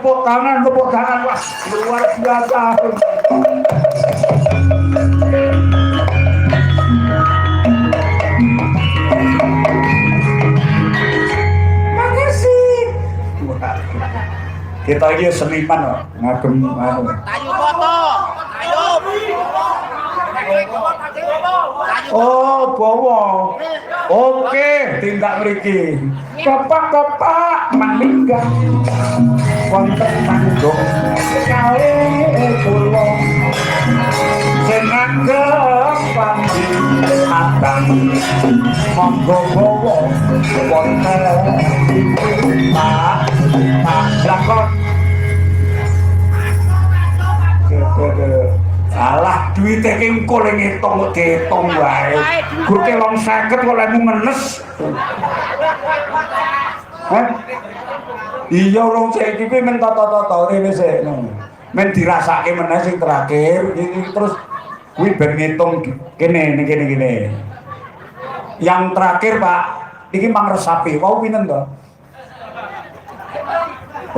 tepuk tangan wah luar biasa. Makasih. Kita ini seniman kok, ngagem Tayu foto. Tayu. Oh, bawa. Oke, tindak mriki. Bapak-bapak maninggal. Wonten tanggung kali kula. Sing anggap pandi atang monggo bawa wonten Pak lakon. Alah duwite ki engko le ngitung kok diitung wae. Gurke wong 50 kok lemu ngenes. Hah? Iya wong saiki ki men tata-tata rene sik. Men dirasake meneh sing terakhir iki terus kuwi ben ngitung kene kene. Yang terakhir Pak, iki mang resapi. Wau pinten to?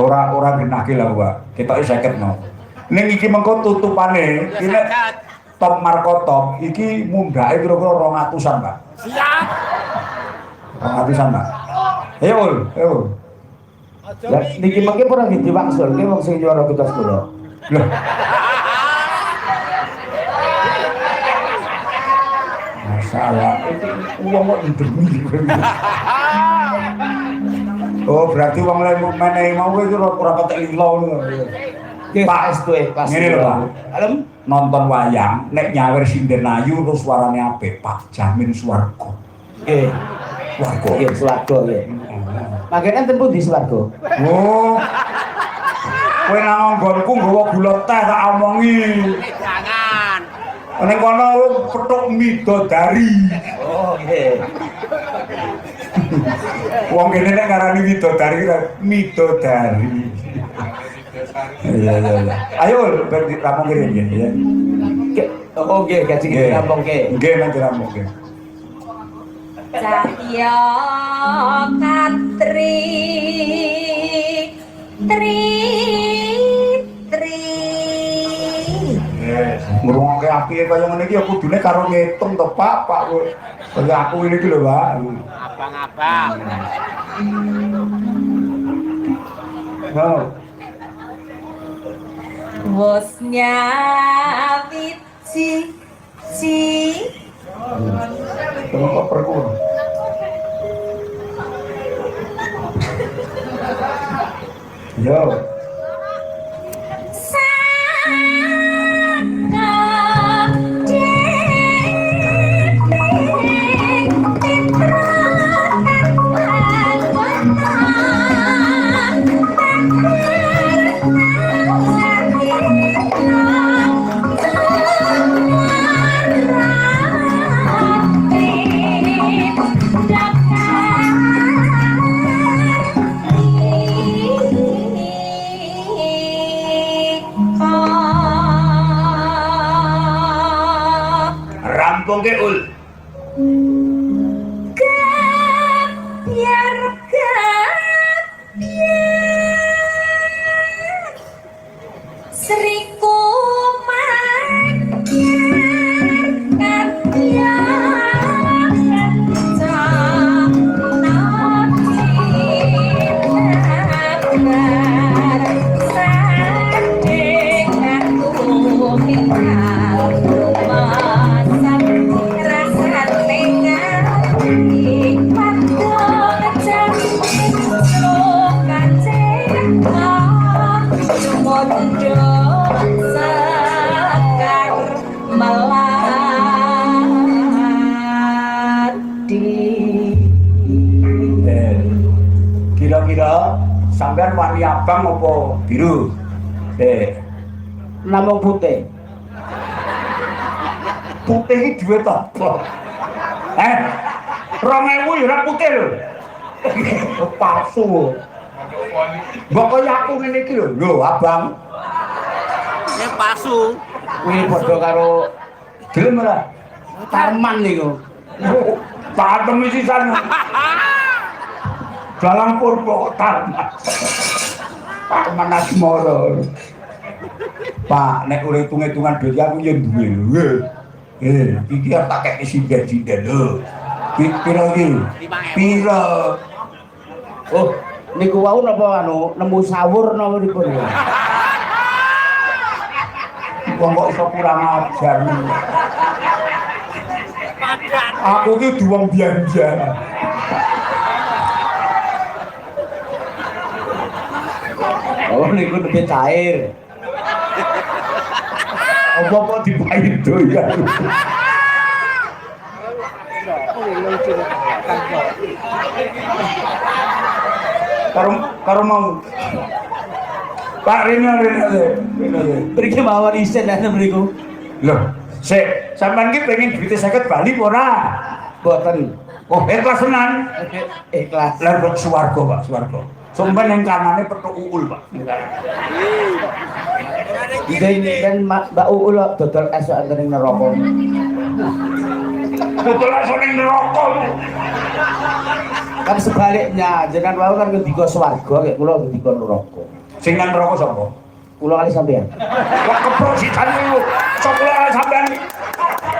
Ora genahke lah Pak. Ketoke 50 no. Ning iki mengko tutupane iki top markotop iki mundhake kira-kira 200-an Pak. Siap. 200-an Pak. Ayo. Ya niki mengke pura nggih diwangsul ki wong sing juara kita kula. Lho. Masalah wong kok ndemi. Oh, berarti wong lain menehi mau iki ora ketek lilo ngono. Pak Estu pas. Ngene lho Pak. Alem Nonton wayang nek nyawer sinden ayu terus suarane apik, Pak jamin swarga. nggih. Swarga. Nggih, swarga nggih. Mangkene enten pundi swarga? Oh. Kowe nang nggonku nggawa gula teh tak omongi. Jangan. Ning kono petuk midodari. Oh, nggih. Wong kene nek ngarani midodari midodari. Iya. Ayo rampung kene ya. Oh, nggih, gaji kita rampung nggih. Nggih, nanti rampung nggih. Satya Katri Ngrungokke apike kaya ngene iki ya kudune karo ngitung to Pak kowe. Kaya aku ini iki lho Pak. Abang-abang. Oh. Bosnya Vici Kenapa perlu? Yo. Rampung ke ul. Biar Sri Kira-kira sampean wani abang apa biru? Namung putih. Putih iki duwe apa? 2000 ya ora putih lho. Palsu. Mbok kaya aku ngene iki lho. Lho, abang. Ini palsu. Kuwi padha karo gelem ora? Tarman niku. Tatem sisan. Dalam purba tarman. Pak Manas Moro. Pak, nek ora hitung-hitungan duit aku ya duwe lho. Iki arep tak kek sinden-sinden lho. Piro iki? Piro? Oh, niku wau napa anu nemu sawur napa pripun? Wong kok iso kurang ajar. Aku ki duwong belanja. Oh, niku lebih cair. Apa-apa dipain doyan. Karo mau Pak Rino. Mriki mawon isen ana mriku. Loh, sik, sampean ki pengen duit 50 bali apa ora? Boten. Oh, ikhlas tenan. Ikhlas. Lah kok swarga, Pak, swarga. Sampeyan ning kanane petuk uul, Pak. Ini kan Mbak Uul dodol esok enten ning neraka. Betul langsung ning neraka. Kan sebaliknya, jenengan wau kan ngendika swarga, kayak kula ngendika neraka. Sing nang neraka sapa? Kula kali sampean. Kok keprositan lu? Sok kula sampean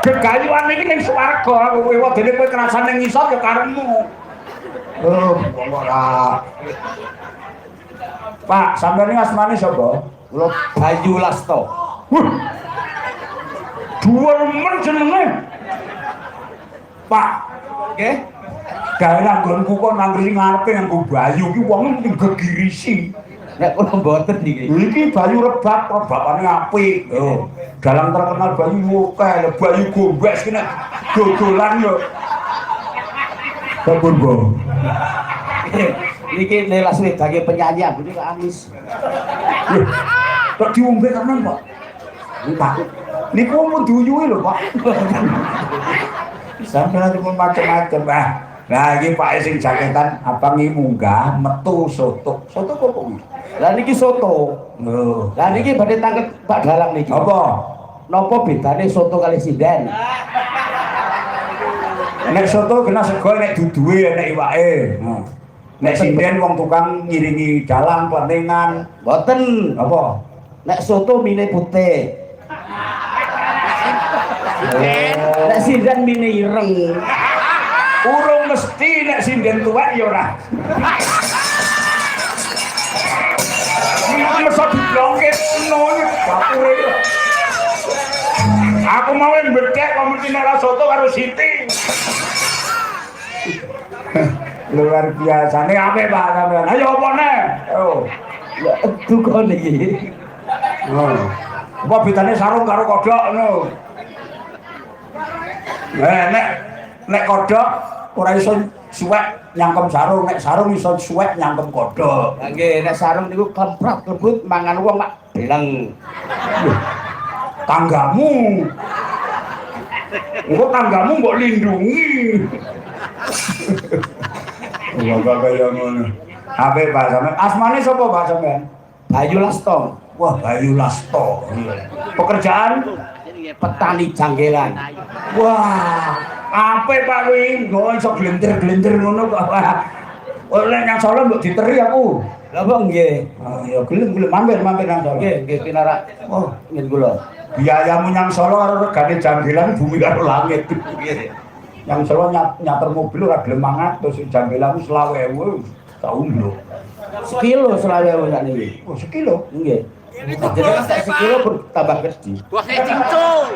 gegayuhan iki ning swarga, kowe wedene kowe kerasan ning ngisor ya karepmu. Oh, ora. Pak, sampean iki asmane sapa? Kula Bayu Lasto. Duwemen jenenge. Pak, Nggih. gawe langgonku kok nang ngri ngarepe nganggo Bayu ki wong ning gegirisi. Nek kula mboten niki. Iki Bayu Rebab, rebabane apik. Oh, dalang terkenal Bayu akeh, Bayu Gombes ki nek dodolan yo. Sampun, Bo. Niki nelas wedake penyanyi ambune kok amis. Kok diombe tenan, Pak? Pak. Niku mun diuyuhi lho, Pak. Sampeyan pun macam-macam, Pak. Nah, iki Pak sing jaketan abang iki munggah metu soto. Soto kok kuwi? Lah niki soto. Lho. Lah niki badhe tangkep Pak Dalang niki. Apa? Napa bedane soto kali sinden? Nek soto kena sego nek duduhe nek iwake. Nek sinden wong tukang ngiringi dalang peningan. Mboten. Apa? Nek soto mine putih. Nek sinden mine ireng. Urung mesti nek sinden tuwek ya ora. Masa diblongket ngono bakure. Aku mau mbedek kok mesti nek soto karo Siti. Luar biasa. Nek ape Pak sampean? Ayo apa nek? Oh. Duka niki. Oh. Apa bedane sarung karo kodhok ngono? Nek kodhok ora iso suwek nyangkem sarung, nek sarung iso suwek nyangkem kodhok. Lah nggih, nek sarung niku kemprat kebut mangan wong mak beleng. Tanggamu. Engko tanggamu mbok lindungi. Bapak kaya ngono. Ape Pak sampean? Asmane sapa Pak sampean? Bayu Lasto. Wah, Bayu Lasto. Pekerjaan Petani janggelan. wah, ape Pak kuwi? Nggo iso glender-glender ngono kok. Oleh nang Solo mbok diteri aku. Lah kok nggih. Oh ya gelem mampir nang Solo. Nggih pinarak. Oh, ngene kula. Biayamu nyang Solo karo regane janggelan bumi karo langit. Yang Solo nyater mobil ora gelem mangan terus janggelan 20.000 tahun lho. Sekilo selawe sakniki. Oh, sekilo. Nggih. Jadi sak sekilo bertambah gede. Wah, cincung.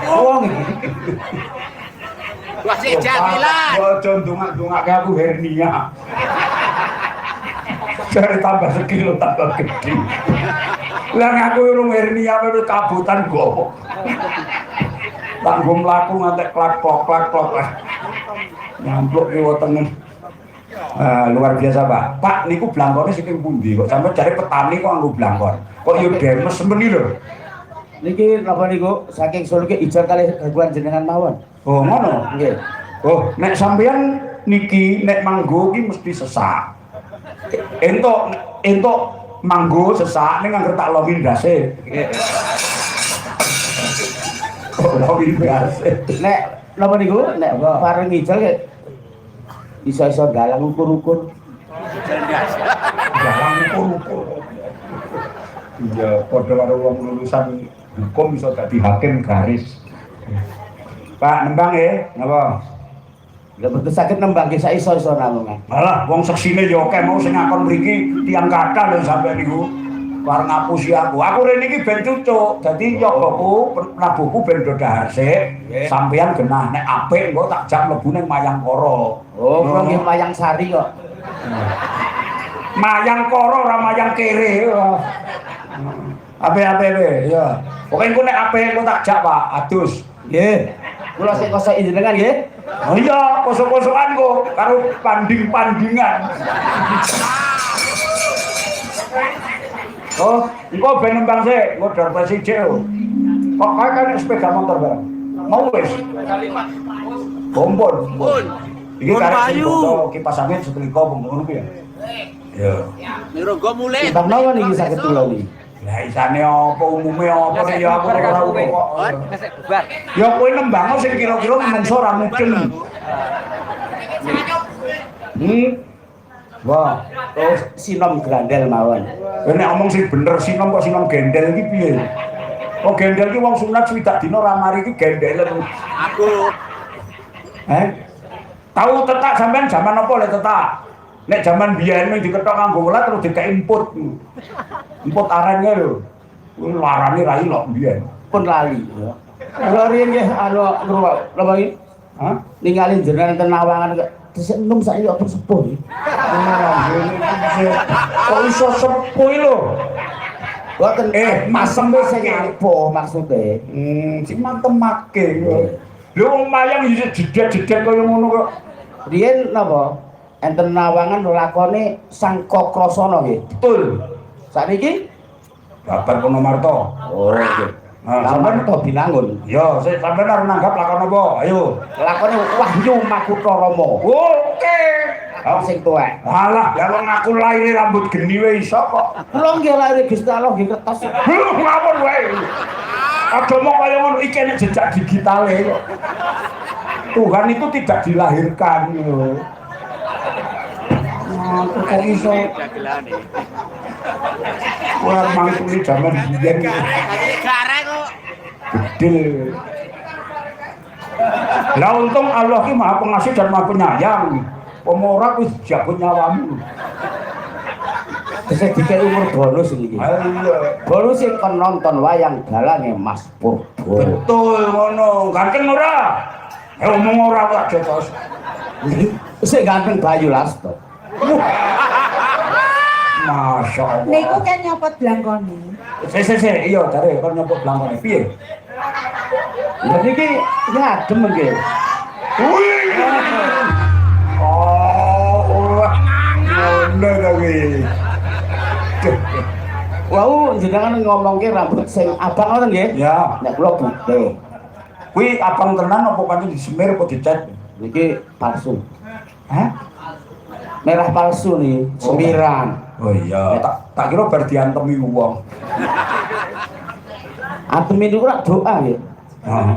Oh nggih. Wah, si jamilan. Ojo ndongak-ndongake aku hernia. Cari tambah sekilo tambah gede. Lah aku urung hernia wis kabutan gowo. Tanggung mlaku ngantek klak-klok. Nyampluk ki wetenge. Luar biasa Pak. Pak niku blangkone saking pundi kok sampe cari petani kok nganggo blangkon. Kok yo demes meni lho. Niki napa niku saking Solo ki ijo kali gangguan jenengan mawon. Oh ngono. Nggih. Oh nek sampeyan niki nek manggo ki mesti sesak. Entuk manggo sesak ning angger tak lomin ndase. Oh lomin ndase. Nek napa niku nek bareng ijol ki iso-iso dalang ukur-ukur. Dalang Iya, padha karo wong lulusan hukum iso dadi hakim garis. Pak, nembang ya, napa? Lah betul sakit nembang ki sak iso-iso namungan. Malah wong seksine ya akeh mau sing ngakon mriki tiyang kathah lho sampeyan niku. Wareng ngapusi aku. Aku rene iki ben cucuk. Dadi nyobaku, nabuhku ben do dahar sik. Sampeyan genah nek apik engko tak jak mlebu ning Mayangkara. Oh, kula nggih Mayang Sari kok. Mayangkara ora mayang kere. Ape-ape we, ya. Pokoke engko nek apik engko tak jak, Pak. Adus. Nggih. Kula sik kosok jenengan nggih. Oh iya, kosok-kosokan kok karo panding-pandingan. Oh, engko ben nembang sik, engko dar presijik lho. Kok kae kan sepeda motor bareng. Mau wis. Bombon. Pun. Iki Pun karek payu. foto kipas angin setrika ngono ku ya. Ya. Niro go mulai. Bang nawa niki saged kula niki. Lah isane apa umume apa nek ya aku ora kok. Bubar. Ya kowe nembang sing kira-kira menungso ora mungkin. Wah, Oh, sinom grandel mawon. nek omong sing bener sinom kok sinom gendel iki piye? Oh gendel iki wong sunat swidak dina ora mari iki gendelen. Aku. Tahu tetak sampean zaman apa le tetak? Nek zaman biyen ning diketok nganggo welat terus dikek input. Input arennya lho. Kuwi larane rai lho biyen. Pun lali. Kula riyen nggih anu napa iki? Hah? Ningali jenengan ten Nawangan kok dhisik enum saiki kok sepuh iki. Kok iso sepuh lho? Boten masem wis sing apo maksude. Sing matemake. Lho wong mayang iso jedet-jedet kaya ngono kok. Riyen napa? Enten Nawangan lakone Sang Kokrasana nggih. Betul. Sakniki Babar Ponomarto. oh nggih. Nah, Sampeyan sampean to binangun. ya, sampean arep nanggap lakon apa? Ayo. Lakone Wahyu Makutha Rama. Oke. Aku sing tuwek. Alah, ya wong aku laire rambut geni wae iso kok. Kula nggih lair Gusti Allah nggih kertas. Ngawur wae. Aja mau kaya ngono iki nek jejak digitale kok. Tuhan itu tidak dilahirkan lho. Nah, kok iso Dagelane. ora mangkuli jaman biyen Garek kok. bedil. Lah untung Allah ki Maha Pengasih dan Maha Penyayang. Pemora wis jago nyawamu. Bisa dikei umur bonus iki. Ayo. Bonus sing kon nonton wayang dalange Mas Purbo. Betul ngono. Ganteng ora? Ngomong ora kok jotos. Sing ganteng Bayu Lasto. Masya Allah. Niku kan nyopot blangkone. Iya, dari kon nyebut blangkone piye? Lah niki ngadem nggih. Wih. Oh, ngono ta kuwi. Wau jenengan ngomongke rambut sing abang ngoten nggih. Ya, Nek kula putih. kuwi abang tenan apa pancen disemir apa dicat? Niki palsu. Hah? Merah palsu nih, semiran. Oh iya, tak kira bar diantemi wong. Antem niku rak doa nggih. Heeh.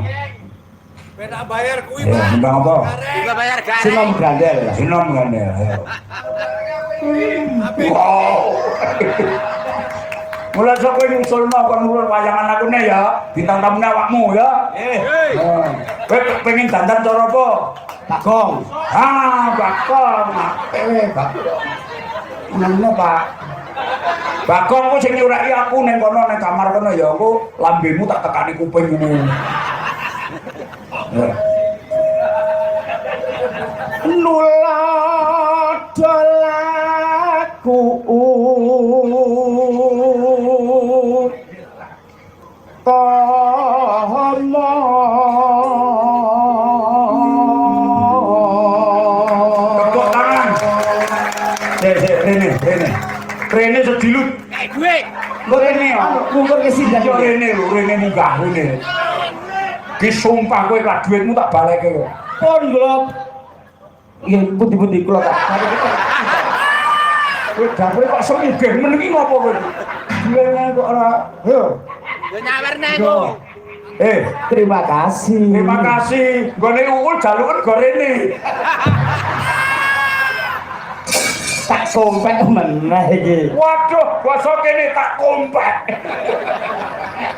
Beda bayar kuwi, Ya, mbang apa? Juga bayar garek. Sinom grandel. Sinom kan ya. Ayo. Wow. Mulai sok kowe nyusulno kon nurun wayangan aku ne ya, bintang tamu awakmu ya. Kowe pengen dandan cara apa? Bagong. Bakong. Bakong. Ngono, Pak. Bakong ku sing nyuraki aku ning kono ning kamar kono ya, aku lambemu tak tekani kuping ngono. Ya. Nuladolaku Tomo Tepuk tangan. Rene sedilut. Gue. Kok rene ya? Ngukur ke sindan. Yo rene lho, rene munggah rene. Ki sumpah kowe lak duitmu tak baleke kok. Pun kula. Iya, putih-putih kula tak. Kowe dapure kok semugih men iki ngopo kowe? Duwene kok ora. Yo. Yo nyawerna iku. Terima kasih. Terima kasih. Nggone uul jaluken go rene. Tak tak kompek meneh iki. Waduh, basa kene tak kompek.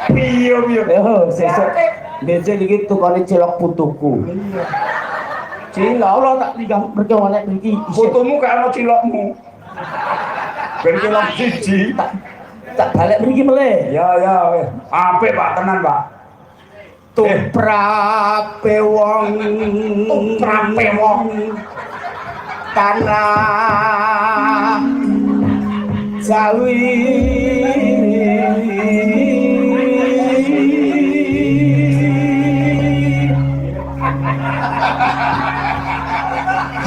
Piye piye. Yo, sesuk besok iki tukane cilok putuku. Cilok lho tak tinggal mergo nek iki Fotomu kayak ono cilokmu. Ben cilok siji. tak balik mriki meleh. Ya wis. Apik Pak tenan, Pak. Tuprape wong tanah Jawi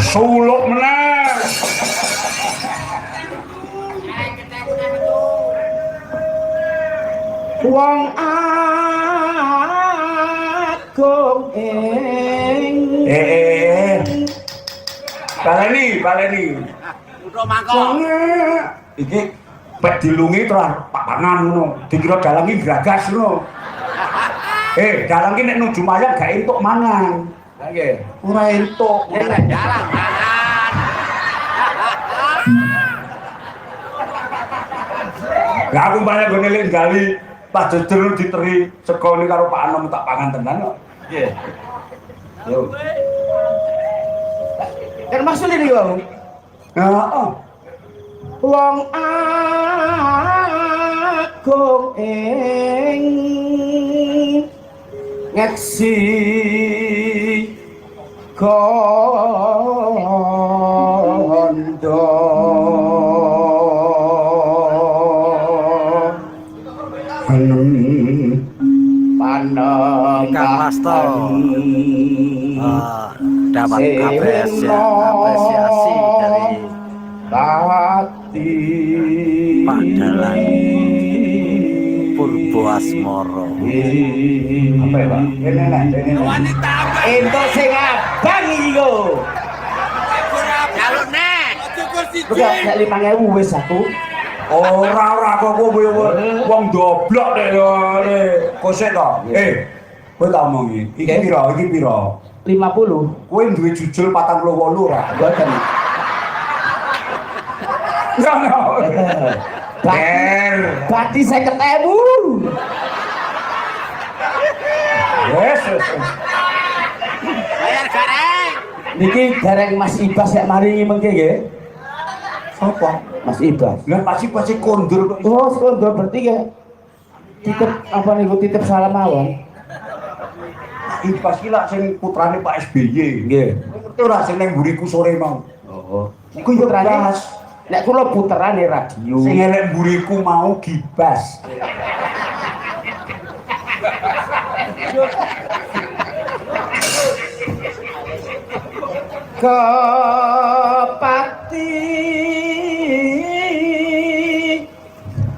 Suluk meneh. wong agung ing baleni. Untuk mangkok. Iki pek dilungi terus Pak Pangan ngono. Dikira dalang iki gagas ngono. Dalang iki nek nuju mayang gak entuk mangan. nggih Ora entuk. Jalan jalan. Lah aku banyak gone lek gali pas jejer diteri segone karo Pak Anom tak pangan tenan kok. nggih Yo. kan maksudnya iki wong Heeh. wong agung ing ngeksi kondo Ikan Masto dapat apresiasi dari Kati Pak Dalang Purbo Asmoro. Apa ya, Pak? Ini. Wanita apa? Entuk sing abang iki kok. Jaluk nek. Kursi Bukan nek 5.000 wis aku. Ora kok kowe wong doblok nek yo kosek to. Kowe tak omongi. Iki pira? 50. Kowe duwe jujul 48 ora? Mboten. Ngono. Bati 50.000. Wes. Bayar gareng. Niki dereng Mas Ibas nek maringi mengke nggih. Sapa? Mas Ibas. Lah pasti kondur kok. Oh, sekolah berarti ya. Titip apa niku titip salam mawon. Ibas ki lak sing putrane Pak SBY. Nggih. Ngerti ora sing ning mburiku sore mau. Oh. Iku yo Putrane. Ibas. Nek kula puterane radio. Sing elek mburiku mau Gibas. Kepati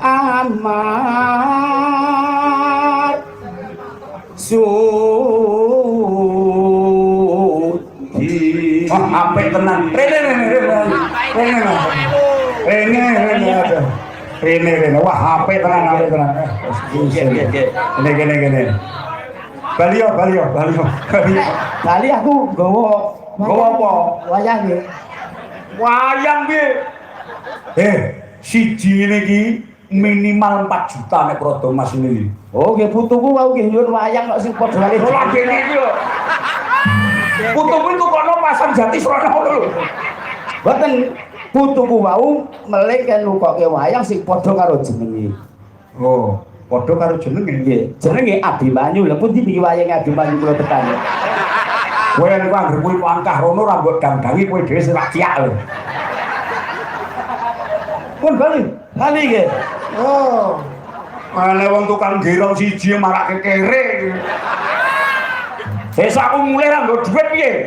amat sudi. Wah, apik tenan. Rene. Wah, apik tenan. Gini. Balio. Kali aku nggawa apa? wayang nggih. Wayang piye? Siji ngene iki minimal 4 juta nek Prodo Mas ini. Oh, nggih putuku wau nggih nyuwun wayang kok sing padha kali. Ora kene iki lho. Putuku itu kono pasang jati srana lho. Mboten putuku wau melih kan nukoke wayang sing padha karo jenenge. Oh, padha karo jenenge. Nggih, jenenge Abimanyu. Lha pundi iki wayange Abimanyu kula tekan. Kowe nek anggere kuwi angkah rono ra mbok dang-dangi kowe dhewe sing rakyat lho. Pun bali nggih. Oh. Ana wong tukang gerong siji marake kere. Sesuk aku mulai ra nggo dhuwit piye?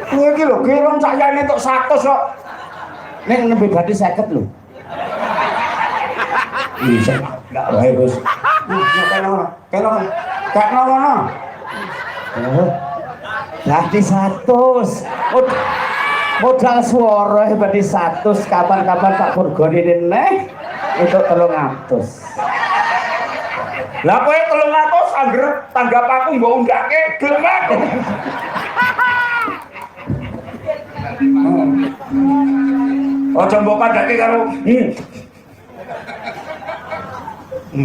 Kowe iki lho gerong sayane tok 100 kok. Nek nembe badhe 50 lho. Bisa enggak wae bos. Kena. Badhe 100. Modal swara badhe 100 kapan-kapan tak kurgone neh untuk 300. Lah kowe 300 angger tanggap aku mbok undake gelem aku. Aja mbok kandhake karo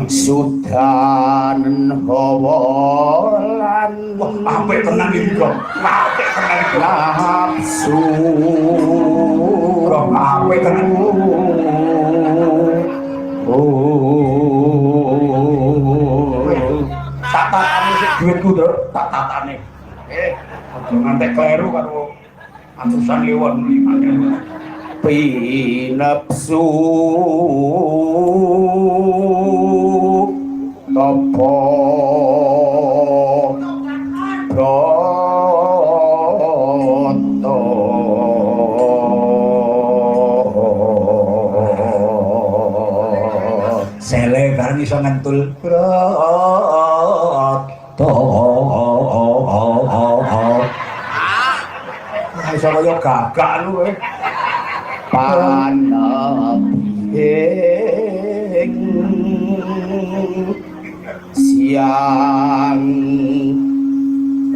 Sudan hawa lan apik tenan iki kok. Apik tenan iki. nafsu Kok apik tenan. Tak tatane sik duitku, Dok. Tak tatane. Aja ngantek kleru karo atusan lewat iki. pinapsu topo proto Sele bareng iso ngentul proto iso kaya gagak lu kowe. panaping siang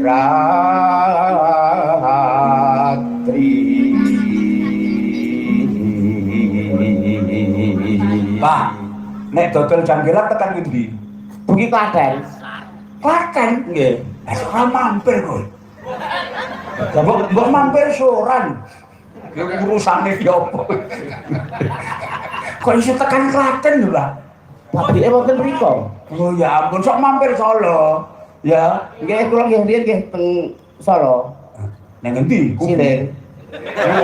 ratri Pak, nek dodol jangkilan tekan ngendi? Buki Klaten. Klaten. Nggih. Ora mampir kowe. Mbok mampir soran. Urusane ki opo? Kok iso tekan Klaten lho, Pak? Pabrike wonten mriku. Oh ya ampun, sok mampir Solo. Ya, Nggih, kula nggih riyen nggih teng Solo. nang endi? Silir.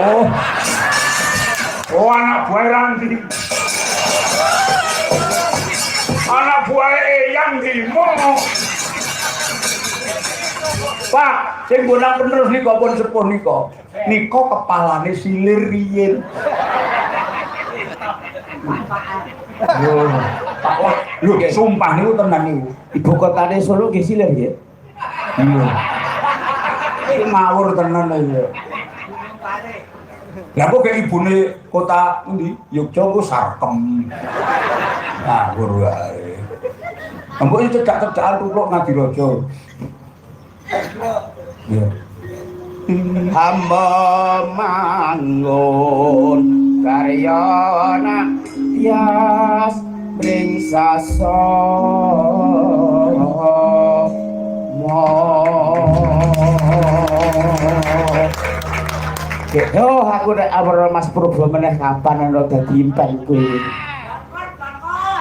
Oh. Oh, anak buah Ranti. Anak buah Eyang Dimo. Pak, sing bonang penerus nika pun sepuh nika. Nika kepalane silir riyin. Lho, sumpah niku tenan niku. Ibu kotane Solo nggih Silir nggih. Iya. Iki ngawur tenan iki. Lah kok kayak ibune kota endi? Yogya ku Sarkem. Ngawur wae. Mbok iki cedak-cedakan tupluk Ngadiraja. Iya. Hamba manggon karyana tias bring saso Yo, aku nek awal Mas Purba meneh kapan ana dadi impen kuwi.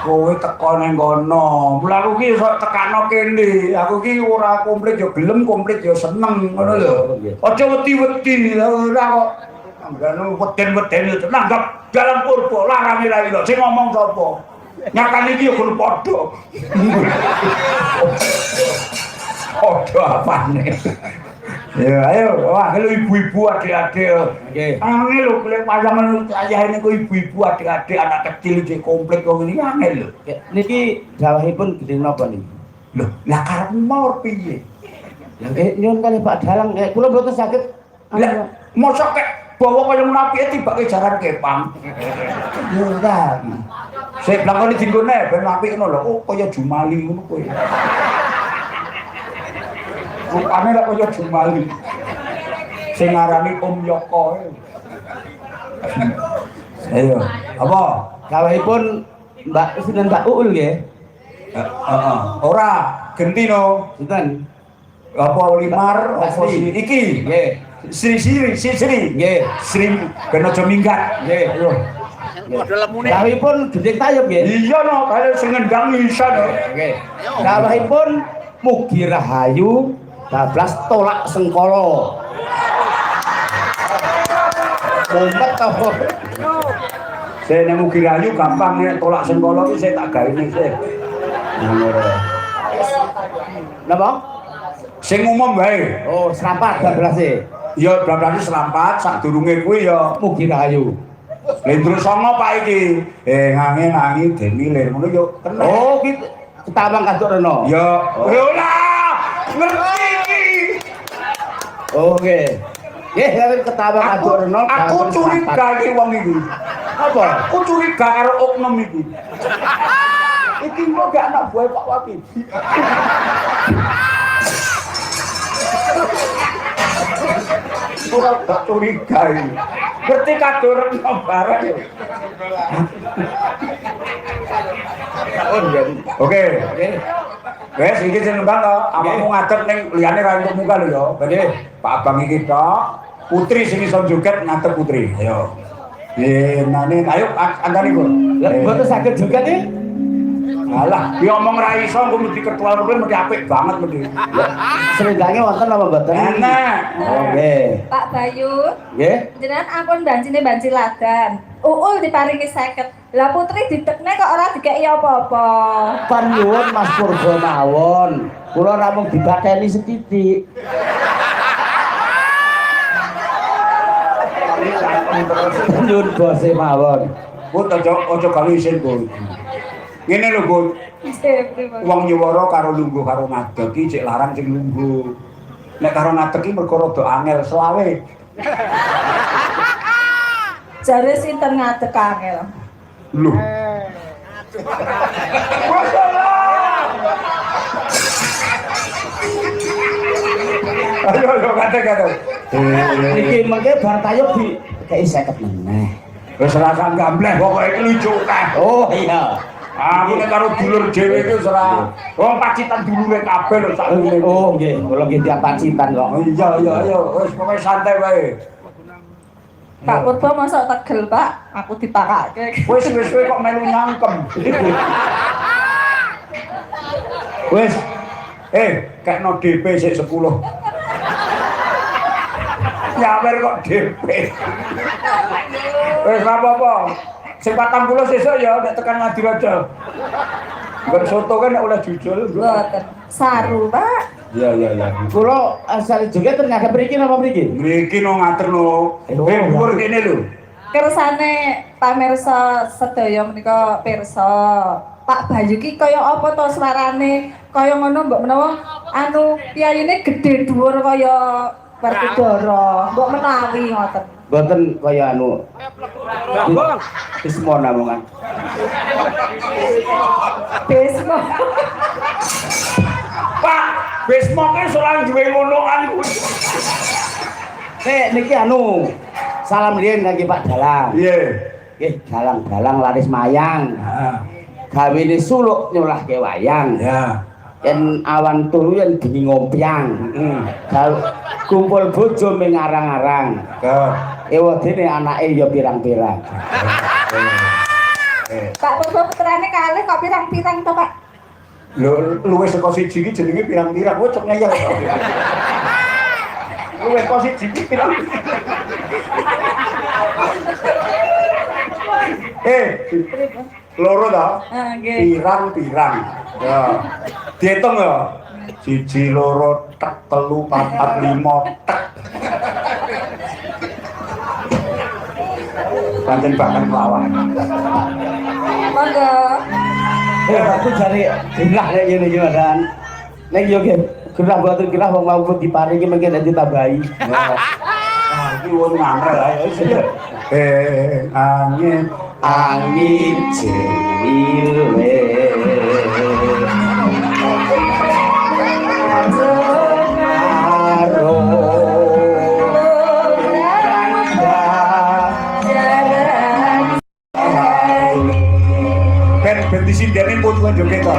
Kowe teko ning kono. Mula aku ki iso tekano kene. Aku ki ora komplit ya gelem, komplit ya seneng ngono lho. Aja wedi-wedi ora kok. Anggane weden-weden itu nanggap dalam purba larang ira ira sing ngomong sapa. Nyakane iki ya kudu padha. Padha apane. Ya ayo, wah lho ibu-ibu adik-adik. Nggih. Angel lho klek pasangan ayah ini kok ibu-ibu adik-adik anak kecil iki komplit kok ngene angel lho. Niki dawuhipun gedhe napa niki? Lho, lah karep mawar piye? Nggih nyuwun kalih Pak Dalang, kula mboten saged Lah mosok kek bawa kaya munafike tibake jaran kepang. Ya ora. Sik blakone dinggone ben apik ngono lho. Oh kaya Jumali ngono kowe. Rupane lek kaya Jumali. Sing ngarani Om Yoko. Ayo, apa? Dawuhipun Mbak Sinten Mbak Uul nggih. Heeh. Ora, genti no. Sinten? Apa Limar, apa Sri. iki? Nggih. Sri. Nggih. Sri ben aja minggat. Nggih. Ayo. Padha lemune. Dawuhipun gendeng tayub nggih. Iya no, kaya sing ngendang isan no. Nggih. Dawuhipun mugi rahayu bablas tolak sengkala. Mumet apa? Saya nek mugi rayu gampang nek tolak sengkala iki saya tak gawe ning sik. Napa? Sing umum wae. Oh, serapat bablase. Ya blabane selampat sadurunge kuwi ya Mugi rahayu. Lendro songo Pak iki. Ngangi demilir ngono yo kena. Oh, ki ketawang kaduk rena. Ya, yo lah. Ngerti iki. Oh, nggih. Nggih, lek ketawang kaduk rena. Aku curiga iki wong iki. Apa? Aku curiga karo oknum iki. Iki kok gak anak buah Pak Waki. ora gak curiga iki. Ngerti kadoren barang ya. Oke. Wes iki jeneng Bang to. Awakmu ngadeg ning liyane ra entuk muka lho ya. Nggih. Pak Abang iki tok. Putri sing iso joget ngadeg Putri. Ayo. Nane ayo andani kok. Lah mboten saged joget iki. Alah, dia omong ra iso engko mesti ketua rumpun mesti apik banget mesti. Srenggange wonten apa mboten? Enak. Oh nggih. Pak Bayu, Nggih. jenengan ampun bancine banci ladan. Uul diparingi 50. Lah Putri ditekne kok ora dikeki apa-apa. Pan nyuwun Mas Purba mawon. Kula namung dipateni setitik. Nyuwun bose mawon. Kok aja gawe isin kok. Ngene lho, Bu. Wong nyuwara karo lungguh karo ngadeg iki cek larang sing lungguh. Nek karo ngadeg iki mergo rada angel selawe. Jare sinten ngadeg angel. Lho. Ayo kate. Niki mengke bar tayub di kei 50 meneh. Wis rasane gambleh pokoke iki lucu kae. Oh iya. Aku nek karo dulur dhewe iki ora. Wong pacitan dulure kabeh lho sak. Oh nggih, kula nggih tiap pacitan kok. Iya ayo wis pokoke santai wae. Pak Purba masa tegel, Pak. Aku dipakake. Wis kok melu nyangkem. Wis kekno DP sik 10. Nyawer kok DP. Wis ora apa-apa. Sing 40 sesuk ya nek tekan ngadi aja. Nggon soto kan nek oleh jujul. Mboten. Saru, Pak. Iya. Kula asal joget ternyata mriki napa mriki? Mriki no ngaterno. Dhuwur kene lho. Kersane pamirsa sedaya menika pirsa. Pak Bayu ki kaya apa to suarane? Kaya ngono mbok menawa anu piyayine gedhe dhuwur kaya Werkudara. Mbok menawi ngoten. Mboten kaya anu. Bismo namungan. Besmo. Pak, Bismo ki ora duwe ngono kan. Niki anu. Salam riyen kangge Pak Dalang. Iya. Nggih, dalang-dalang laris mayang. Heeh. Gawene suluk nyulahke wayang. Ya. Yen awan turu yen bengi ngompiang. Kumpul bojo mengarang-arang. Ewadene anake ya pirang-pirang. Pak Purba putrane kalih kok pirang-pirang to, Pak? Lho, luwih saka siji iki jenenge pirang-pirang. Kowe cok nyayal. Luwih saka siji iki pirang. Loro ta? Nggih. Pirang-pirang. Ya. Diitung ya. 1 2 tek 3 4 5 tek. Pancen bahkan lawan. Monggo. Aku jare gerah nek ngene iki Mas. Nek yo gerah boten gerah wong mau diparingi mengke nek ditambahi. Iki wong ngamrel ae. Angin jemile. Ben disindene pun joget to.